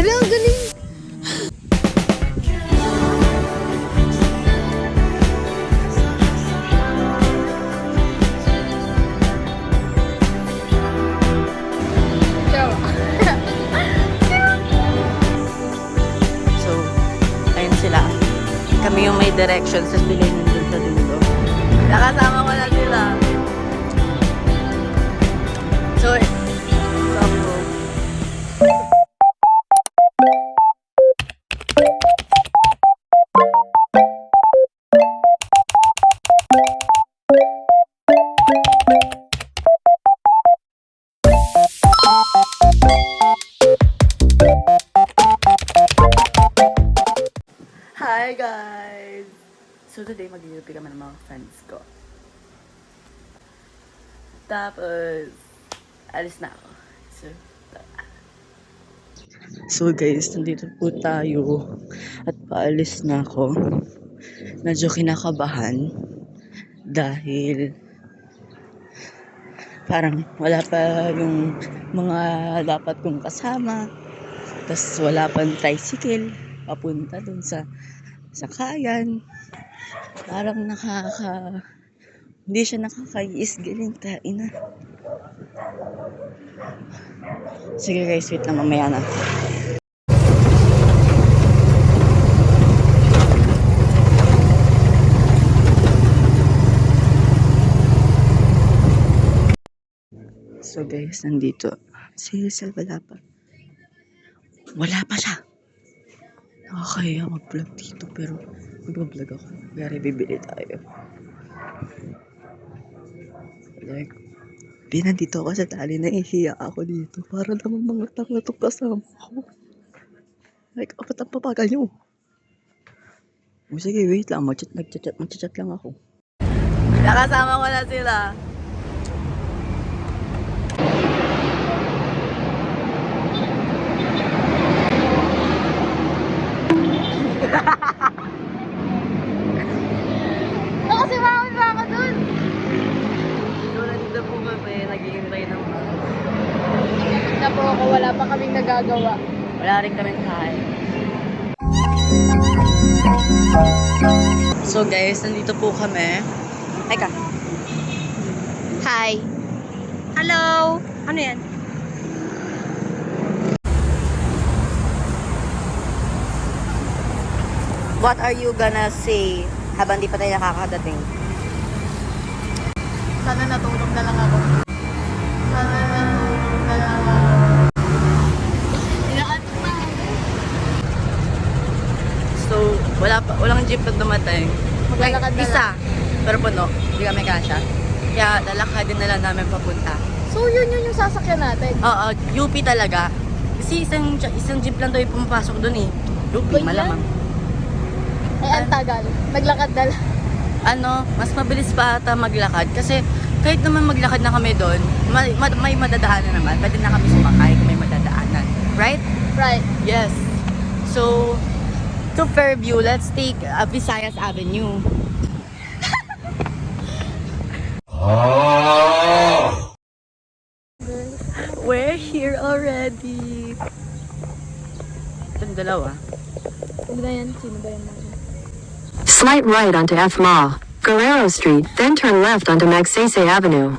Hello, ang galing! So, ayun sila. Kami yung may direction sa sila yung nandun sa dulo. Nakasama ko na sila. So, hi guys! So today mag-iupi kami ng mga friends ko. Tapos, alis na ako. So guys, nandito po tayo at paalis na ako. Medyo kinakabahan dahil parang wala pa yung mga dapat kong kasama. Tapos wala pang tricycle papunta dun sa sakayan. Parang hindi siya nakakaiis galing ina. Sige guys, wait lang, mamaya na. So guys, nandito. Si Hazel wala pa. Wala pa siya. Nakakaya mag-vlog dito pero mag-vlog ako. Kaya bibili tayo. Like, di nandito ako sa tali, nahihiya ako dito. Para naman mga tanga itong kasama ko. Like, apat ang papagal nyo. O sige, wait lang. Mag-chat lang ako. Nakasama ko na sila. Kasi makakit ba ako dun? So, nandito po kami, nag-iintay ng Na po ako, wala pa kaming nagagawa. wala rin kaming kain. So guys, nandito po kami. Teka. Hi. Hello. Ano yan? What are you gonna say habang di pa tayo nakakadating? Sana natulog na lang ako. Sana natulog na lang ako. Inaatok na ako. So, walang jeep na dumating. Maglalakad na Isa. Pero puno. Hindi kami kasha. Kaya lalakadin na lang namin papunta. So yun yung sasakyan natin. Oo, UP talaga. Kasi isang jeep lang daw yung pumapasok dun eh. UP, Wait, malamang. Ang tagal. Naglakad na lang. Mas mabilis pa ata maglakad. Kasi kahit naman maglakad na kami doon, may madadaanan naman. Pwede na kami sumakay kung may madadaanan. Right? Right. Yes. So, to Fairview, let's take Visayas Avenue. We're here already. Itong dalawa. Huwag na yan. Sino ba yan? Slight right onto F Mall, Guerrero Street, then turn left onto Magsaysay Avenue.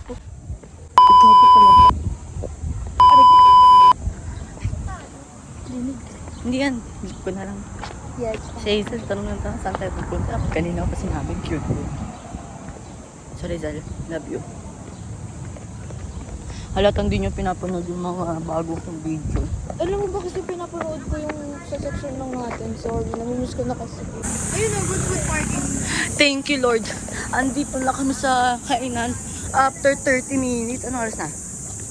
Hindi yan. Hindi ko na lang. Yes. Si Hazel, tanong lang tayo saan tayo pupunta. Kanina ko pa sinabi, cute ko. So Rizal, love you. Halatang din yung pinapanood yung mga bago kong video. Alam mo ba kasi pinapanood ko yung sa section ng natin. Sorry, namimiss ko na kasi. Ayun na, good parking. Thank you, Lord. Andito na kami sa kainan after 30 minutes. Ano oras na?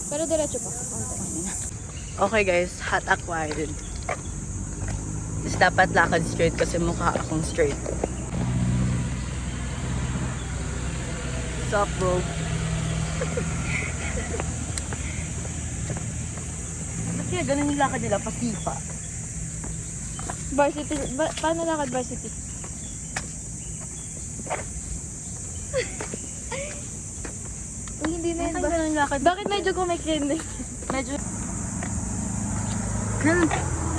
Pero diretso pa. Okay guys, hot acquired. Tapos dapat lakad straight kasi mukha akong straight. What's up, bro? Kaya ganun yung lakad nila, pasipa. Varsity. Paano lakad varsity? Uy, hindi na yun ba? Ganun yung lakad. Bakit medyo kumikinig? Medyo... Girl,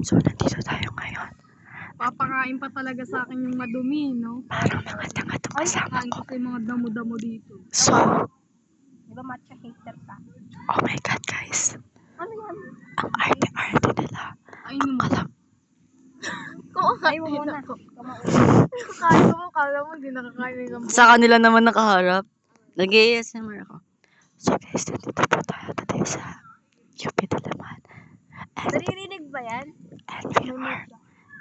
So, nandito tayo ngayon. Papakain pa talaga sa akin yung madumi, no? Parang mga tanga itong kasama Kain ko. kasi mga damo-damo dito. So, Di ba matcha hater ka? oh my God, guys. Ano yan? Ang arte-arte nila. Ay, Ang kalam. kumakain muna. Kakain mo, kala mo, hindi nakakain ng Sa kanila naman nakaharap. Nag-ASMR ako. So guys, nandito po tayo today sa UP Dalaman. Naririnig ba yan? And we are...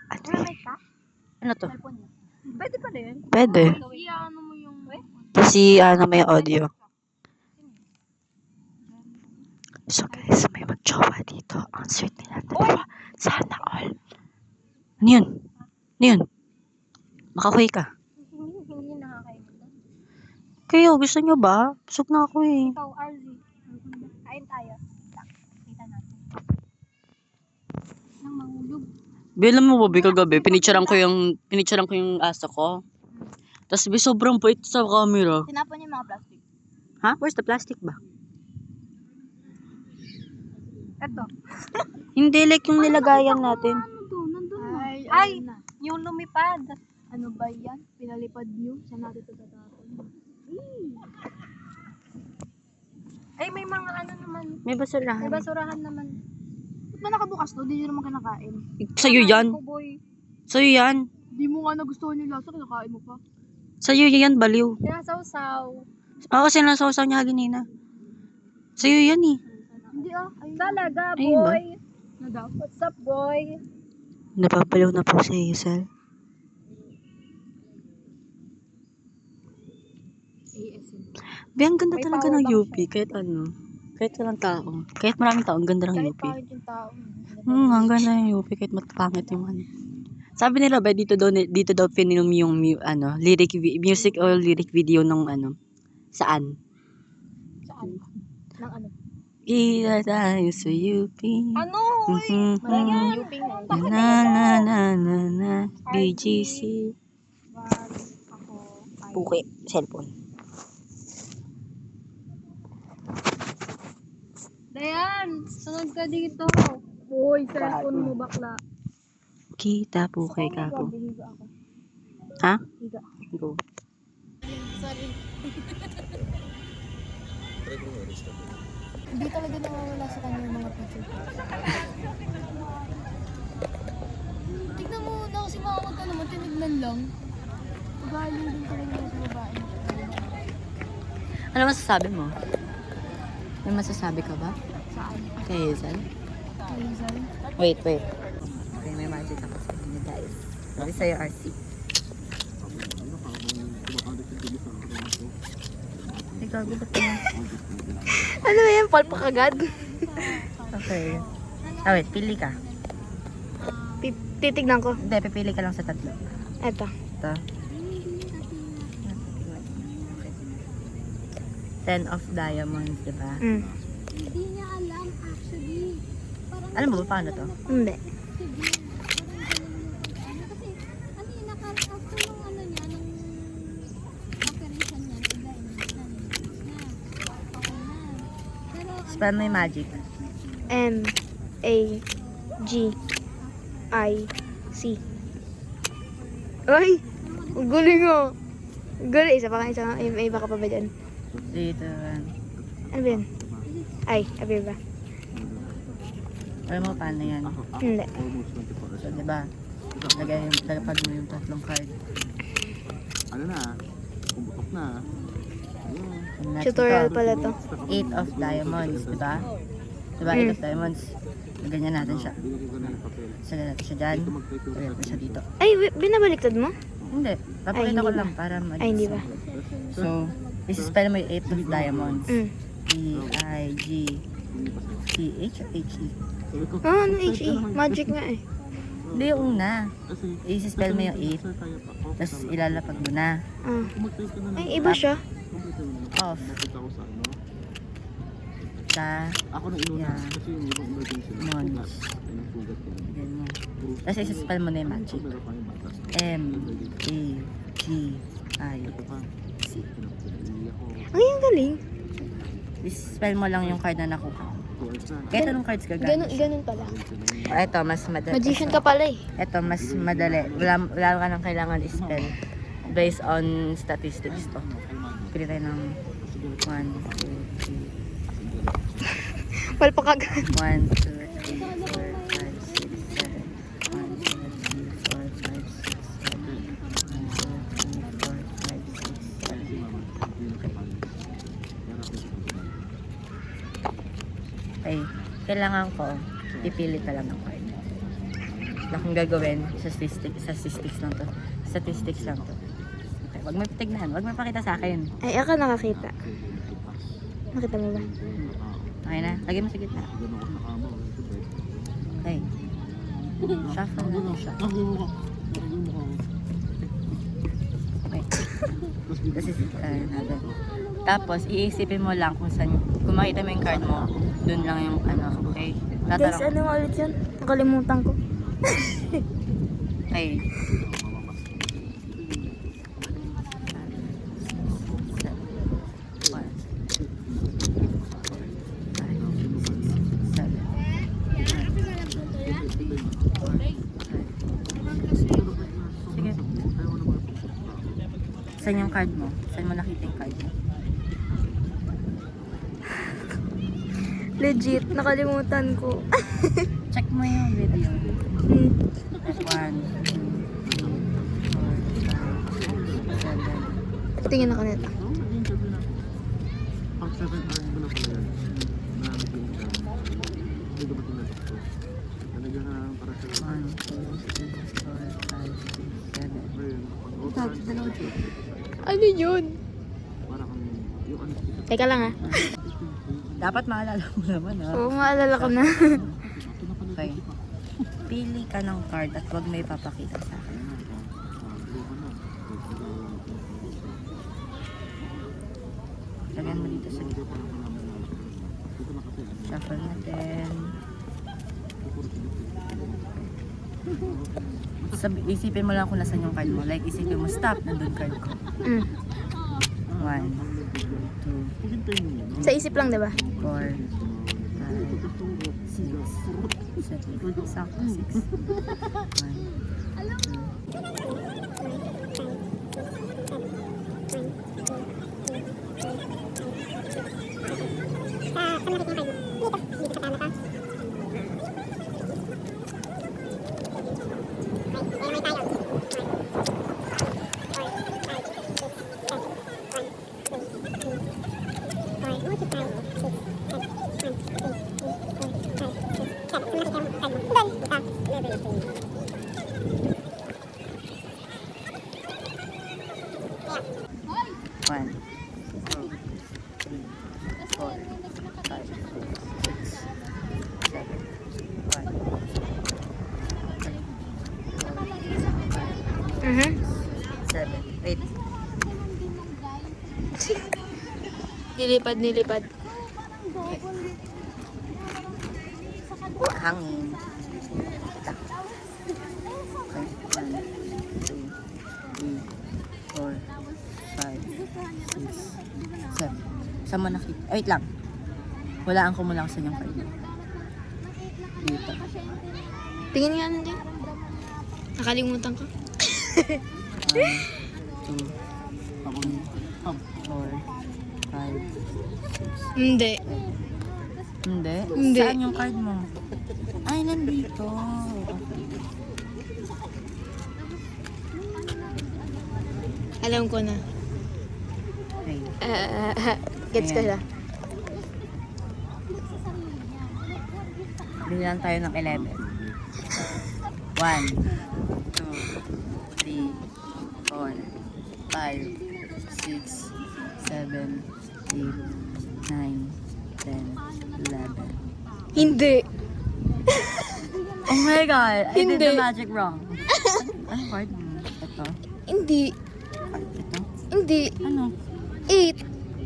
At we... ka? Ano to? Pwede pa na yun? Pwede. Iyaano mo yung... Kasi ano may audio. So guys, may mag-jowa dito. Ang sweet nila dalawa. Sana all. Ano yun? Ano yun? Makakuy ka. Hindi nakakainin. Kayo, gusto nyo ba? Busog na ako eh. Ikaw, RZ. Kain tayo. Kita natin. Nang mahulog. Bilang mo ba, kagabi, pinicturean ko yung aso ko. Tapos sobrang bait sa camera. Tinapon niya yung mga plastic. Ha? Where's the plastic ba? Eto. Hindi, like yung nilagayan natin. Ano to? Nandun na. Ay, yung lumipad. Ano ba yan? Pinalipad niyo? Saan natin ito tatapon? Ay, may mga ano naman. May basurahan. May basurahan naman. Ba't ba nakabukas to? Di nyo naman kinakain. Sa'yo yan. Ako, boy. Sa'yo yan. Di mo nga nagustuhan yung lasa, kinakain mo pa. Sa'yo yan, baliw. Pinasawsaw. Oo, sinasawsaw niya kanina. Sa'yo yan eh. Hindi ah. Talaga, Ayun ba? boy. Ano daw? What's up, boy? Napapaliw na po si Hazel. ASM. Be, ang ganda May talaga power ng bank UP. Kahit ano. Kahit walang tao. Kahit maraming tao, ang ganda ng Kahit UP. pangit yung tao. Ang ganda ng UP. Kahit matapangit yung ano. Sabi nila ba, dito daw pinilm yung music or lyric video ng ano. Saan? Saan? Nang ano? Ila tayo sa UP. Ano? Mhm. Maraming UP nga. Na. BGC. Wag ako. Ay. Puki. Cellphone. Dayan, sunod ka dito. Boy, cellphone mo bakla. Kita puki ka po. Higa ako. Ha? Higa. Go. Sorry. Hindi talaga nawawala sa kanya yung mga picture. Tignan mo na kasi makakanta naman, tinignan lang. Ugali din talaga yung sa babae. Ano masasabi mo? May masasabi ka ba? Saan? Kay Hazel? Hazel? Wait. Okay, may magic ako sa inyo guys. Sabi sa'yo, RC. Ikaw, gubat mo. Ano yan? Palpak agad? Okay. Wait, pili ka. Titignan ko. Hindi, pipili ka lang sa tatlo. Eto. Ito. 10 of diamonds, diba? Mm. Hindi niya alam actually. Parang Alam mo ba paano to? Hindi. kasi ano yung after nung ano niya, nung operation niya, iba na. Okay na. Pero Spell mo yung magic. M-A-G-I-C. Ay! Ang galing ah! Ang galing. Isa pa may baka pa ba dyan? Dito. Ano ba yan? Ay, abi ba? Alam mo paano yan? Hindi. So, diba? Lagapag mo yung tatlong card. Ano na? Pumutok na. Ayun. Tutorial pala to. 8 of diamonds, diba? Diba, 8 of diamonds. Ganyan natin siya. Binigyan ko na ng papel. Sagay natin siya dyan. Lagyan ko siya dito. Ay, binabaliktad mo? Hindi. Papakita hindi ko ba? lang para mag- Ay, hindi ba? So, isi-spell mo yung 8 of diamonds. Mm. E-I-G-C-H or H-E? Ah, ano HE? Magic nga eh. Hindi yung una. Kasi, Isi-spell mo yung 8. sir, kaya pa. Tapos ilalapag mo na. Ah. Mag-type ka na Ay, iba siya. Off. Nakita ko sa ano. Sa Ako na inuna. Yeah. Kasi yung ibang emergency. Mons. Ay, nagpugat ko. Lagyan mo. Tapos isi-spell mo na yung magic. Pero pa yung batas. M-A-G-I. Ito pa. C. Pinapili ako. Ay, ang galing. Isi-spell mo lang yung card na nakuha. 2 hours na. Kahit anong cards Ganun, gagamit. ganun pala. Ito, mas madali. Magician ka pala eh. Ito, mas madali. Wala ka nang kailangan i-spell. Based on statistics to. Pili tayo ng 1, 2, 3. Palpakagad. 1, 2, 3, 4, 5, 6, 7, 1, 2, 3, 4, 5, 6, 7. Okay, kailangan ko, pipili ka lang ng card. Na kung gagawin, statistics lang to. Statistics lang to. Okay, wag mo tignan, wag mo pakita sa akin. Ay, ako nakakita. Nakita mo ba? Okay na? Lagay mo sa gitna. Ganun ako sa kama. Ito ba? Okay. Shuffle natin siya. Okay. This is natin. Tapos, iisipin mo lang kung saan, kung makita mo yung card mo, dun lang yung ano, okay? Guys, Tatanong. ano nga ulit yun? Nakalimutan ko. Okay. One. Sige. Saan yung card mo? Saan mo nakita yung card mo? Legit, nakalimutan ko. Check mo yung video. Hmm. 1, 2, 3, 4, 5, 6, 7. Tingin ako nito. Pag 7 hours mo na pala yan. Na hindi ko ba tinatid ko? Talaga na para sa 1, 2, 3, 4, 5, 6, 7. ayun. Pag open, Ano yun? para kang yung ano. Teka lang ah. Dapat maalala mo naman ha. Oo, maalala ko na. Okay. Pili ka ng card at huwag may papakita sa akin. Lagyan mo dito sa shuffle natin. Isipin mo lang kung nasan yung card mo. Like isipin mo, stop, nandun card ko. 1, 2, Sa isip lang, diba? 4, 5, 6, 7. Sakto, 6. 1, 2, 3, 4, 5, 6, 7, 1, 7. Wait. Nilipad. Hangin. Kita. Okay. 1, 2, 3, 4, 5, 6, 7. Saan mo nakita? Wait lang. Walaan ko muna sa inyong card. Dito. Tingin nga nun din. Nakalimutan ko. 1, 2, 3, 4, 5, 6. Hindi. Hindi? Hindi. Saan yung card mo? Ay, nandito. Okay. Alam ko na. Okay. Gets ko Ayan. siya. Bilang tayo ng 11. 1, 2, 3, 4, 5, 6, 7, 8, 9, 10, 11. Hindi. Oh my god! I did Hindi. the magic wrong. Ano card mo? Ito? Hindi. Ito? Hindi. Ano? 8.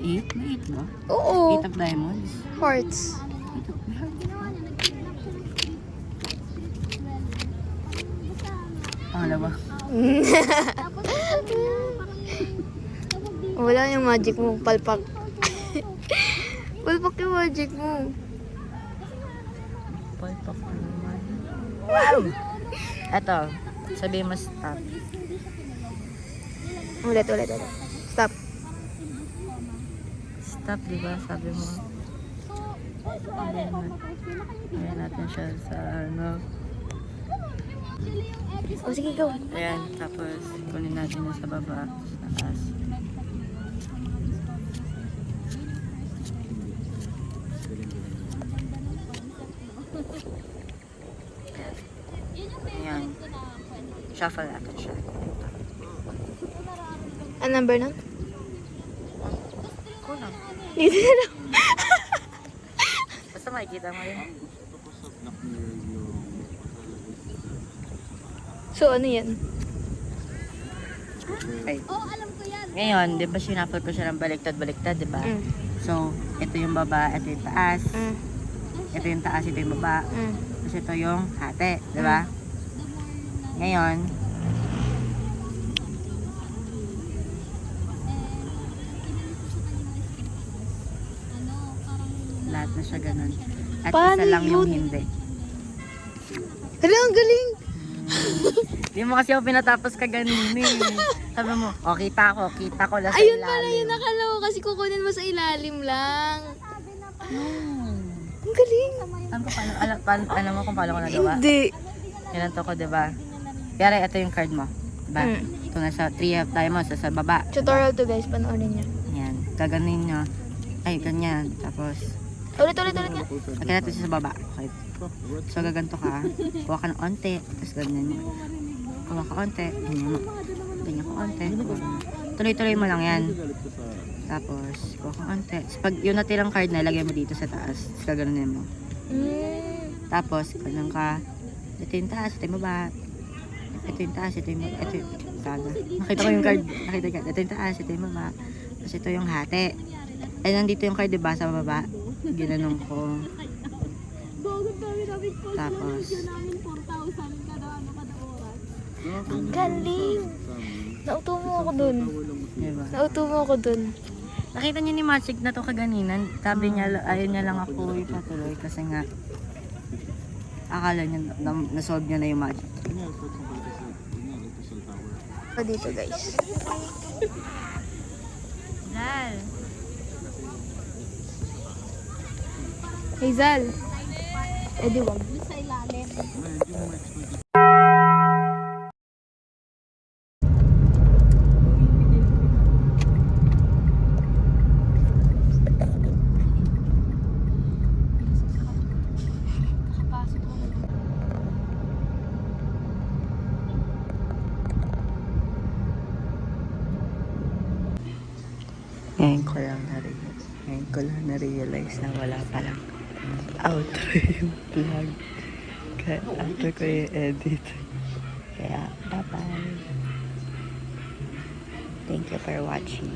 8? May 8 ba? Oo. 8 of diamonds? Hearts. Pangalawa. Wala yung magic mo. Palpak. Palpak yung magic mo. Palpak ko naman. Wow! Ito. Sabihin mo stop. Ulit. Stop. Stop, di ba? Sabi mo. Ayan natin siya sa ano. O sige, go. Ayan. Tapos, kunin natin yung sa baba. Sa taas. Ayan. Shuffle natin siya. Ang number nun? Kulang. Dito na lang. makikita mo rin. Gusto ko sa Black Mirror yung So, ano yan? Ay. Oo, alam ko yan. Ngayon, di ba sinapol ko siya ng baliktad-baliktad, di ba? Mm. So, ito yung baba, ito yung taas. Mm. Ito yung taas, ito yung baba. Mm. Tapos ito yung hati, di ba? Ngayon, Ano, parang lahat na siya ganun. At Paano isa lang yung yun? hindi. Hala, ang galing! Hindi mo kasi ako pinatapos ka ganun eh. Sabi mo, kita ko lang sa Ayun pala ilalim. yun, nakala ko kasi kukunin mo sa ilalim lang. No. Ang galing! Alam mo kung paano ko nagawa? Hindi. Ganito ko, di ba? Kaya ito yung card mo. Diba? Mm. Ito na sa 3 of diamonds, sa baba. Tutorial to guys, panoorin niyo. Yan. Gaganin nyo. Ay, ganyan. Tapos, Ulit nga. lagyan natin siya sa baba. Okay. So, gaganto ka. Kuha ka ng onte. Tapos, ganyan mo. Kuha ka onte. Ganyan mo. Ganyan ka onte. Tuloy-tuloy mo lang yan. Tapos, kuha ka onte. Tapos, pag yung natirang card na, lagay mo dito sa taas. Tapos, gaganunin mo. Tapos, ganun ka. Ito yung taas, ito yung baba. Ito yung taas, ito yung baba. Ito yung taga. Nakita ko yung card. Nakita ka. Ito yung taas, ito yung baba. Tapos, ito yung hati. Ay, nandito yung card, diba? Sa baba. Ginanong ko. Tapos, Ang galing! Nauto mo ako dun. diba? Nauto mo ako dun. Nakita niyo ni Magic na to kaganinan. Sabi niya, ayaw niya lang ako ipatuloy kasi nga akala niya na-solve niya na yung magic. Pa dito guys. Lal. Hazel. Eh di wag. sa ilalim. Ngayon ko lang na-realize na wala palang outro yung vlog. Kaya after ko i-edit. Kaya, bye-bye. Thank you for watching.